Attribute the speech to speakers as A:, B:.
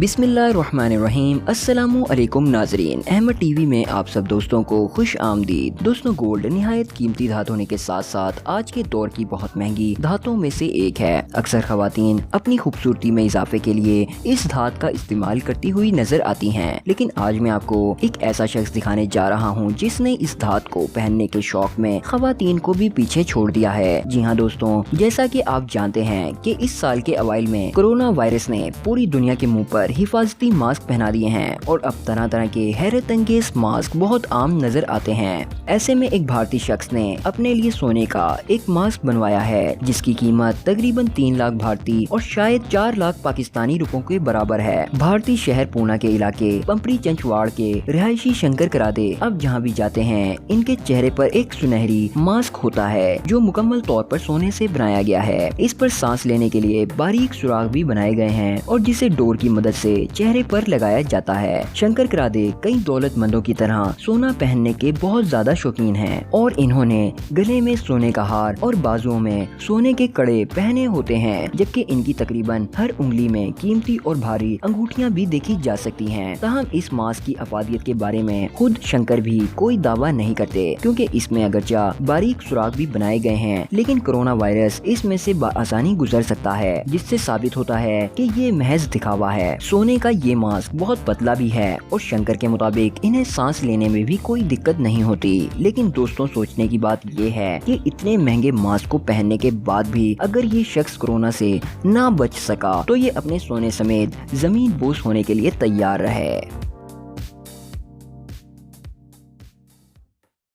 A: بسم اللہ الرحمن الرحیم۔ السلام علیکم ناظرین، احمد ٹی وی میں آپ سب دوستوں کو خوش آمدید۔ دوستوں، گولڈ نہایت قیمتی دھات ہونے کے ساتھ ساتھ آج کے دور کی بہت مہنگی دھاتوں میں سے ایک ہے۔ اکثر خواتین اپنی خوبصورتی میں اضافے کے لیے اس دھات کا استعمال کرتی ہوئی نظر آتی ہیں، لیکن آج میں آپ کو ایک ایسا شخص دکھانے جا رہا ہوں جس نے اس دھات کو پہننے کے شوق میں خواتین کو بھی پیچھے چھوڑ دیا ہے۔ جی ہاں دوستوں، جیسا کہ آپ جانتے ہیں کہ اس سال کے اوائل میں کرونا وائرس نے پوری دنیا کے منہ پر حفاظتی ماسک پہنا دیے ہیں اور اب طرح طرح کے حیرت انگیز ماسک بہت عام نظر آتے ہیں۔ ایسے میں ایک بھارتی شخص نے اپنے لیے سونے کا ایک ماسک بنوایا ہے جس کی قیمت تقریباً 3 لاکھ بھارتی اور شاید 4 لاکھ پاکستانی روپوں کے برابر ہے۔ بھارتی شہر پونا کے علاقے پمپری چنچواڑ کے رہائشی شنکر کرادے اب جہاں بھی جاتے ہیں ان کے چہرے پر ایک سنہری ماسک ہوتا ہے جو مکمل طور پر سونے سے بنایا گیا ہے۔ اس پر سانس لینے کے لیے باریک سوراخ بھی بنائے گئے ہیں اور جسے ڈور کی مدد سے چہرے پر لگایا جاتا ہے۔ شنکر کرادے کئی دولت مندوں کی طرح سونا پہننے کے بہت زیادہ شوقین ہیں اور انہوں نے گلے میں سونے کا ہار اور بازوؤں میں سونے کے کڑے پہنے ہوتے ہیں، جبکہ ان کی تقریباً ہر انگلی میں قیمتی اور بھاری انگوٹھیاں بھی دیکھی جا سکتی ہیں۔ تاہم اس ماسک کی افادیت کے بارے میں خود شنکر بھی کوئی دعویٰ نہیں کرتے، کیونکہ اس میں اگرچہ باریک سوراخ بھی بنائے گئے ہیں لیکن کرونا وائرس اس میں سے بآسانی گزر سکتا ہے، جس سے ثابت ہوتا ہے کہ یہ محض دکھاوا ہے۔ سونے کا یہ ماسک بہت پتلا بھی ہے اور شنکر کے مطابق انہیں سانس لینے میں بھی کوئی دقت نہیں ہوتی۔ لیکن دوستوں، سوچنے کی بات یہ ہے کہ اتنے مہنگے ماسک کو پہننے کے بعد بھی اگر یہ شخص کورونا سے نہ بچ سکا تو یہ اپنے سونے سمیت زمین بوس ہونے کے لیے تیار رہے۔